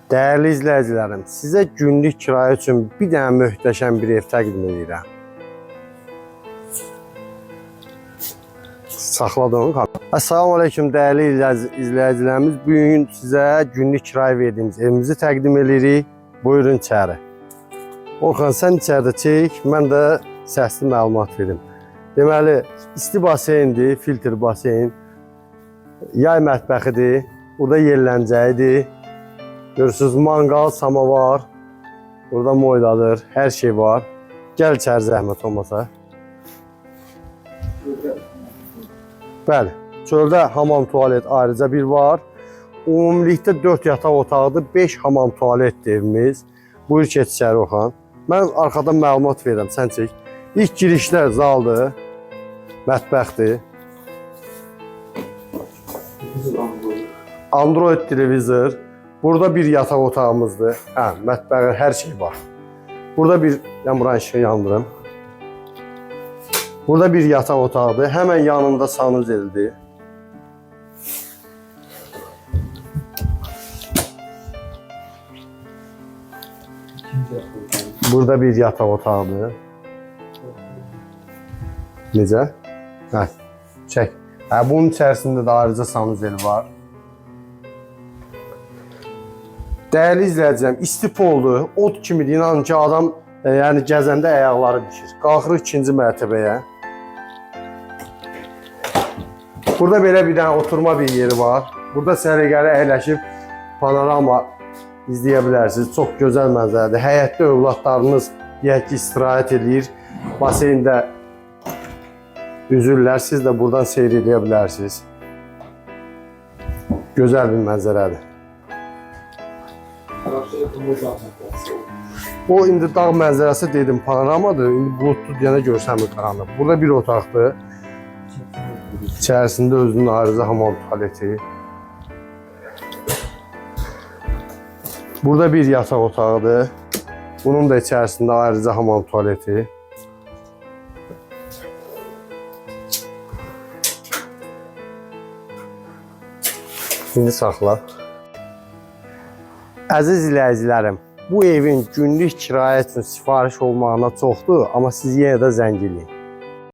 Değerli izləyicilərim, sizə günlük kirayə üçün bir dənə möhtəşəm bir ev təqdim edirəm. Saxladım. Assalamu aleykum dəyərli izləyicilərimiz. Bugün sizə günlük kirayə verdiyimiz evimizi təqdim edirik. Buyurun içəri. Orxan, sən içəridə çək, mən də səsli məlumat verim. Deməli, isti baseyndir, filtr baseyn, yay mətbəxidir, burada yerləncəyidir. Görürsünüz, manqal, samavar, burada moydadır, hər şey var. Gəl içəri zəhmət olmasa. Bəli, çöldə hamam tualet ayrıca bir var. Ümumilikdə 4 yataq otaqdır, 5 hamam tualetdir evimiz. Buyur keç içəri Orxan. Mən arxadan məlumat verirəm, sən çək. İlk girişlər zaldır, mətbəxdir. Android televizor. Burada bir yataq otağımızdır. Mətbəxi, hər şey var. Burada bir, mən buranın işığı yandırım. Burada bir yataq otağıdır. Həmən yanında sanuzeldir. Burada bir yataq otağıdır. Necə? Çək. Bunun içərisində də ayrıca sanuzeli var. Değerli izləyicilərim, isti poldur, ot kimidir, inanın ki adam yəni gəzəndə ayaqları düşür. Qalxırıq ikinci mərtəbəyə. Burada belə bir dənə oturma bir yeri var. Burada səliqəli əyləşib panorama izləyə bilərsiniz. Çox gözəl mənzərədir. Həyətdə övladlarınız deyək ki istirahət edir. Baseyndə üzürlər, siz də buradan seyr edə bilərsiniz. Gözəl bir mənzərədir. O indi dağ mənzərəsi dedim panoramadır. İndi bulutlu deyənə görsəmir qaranlıq. Burada bir otaqdır. İçərisində özünün ayrıca hamam tualeti. Burada bir yataq otağıdır. Bunun da içərisində ayrıca hamam tualeti. Şimdi saxla. Əziz izləyicilərim, bu evin günlük kirayə üçün sifariş olmağına çoxdur, amma siz yenə də zəng edin.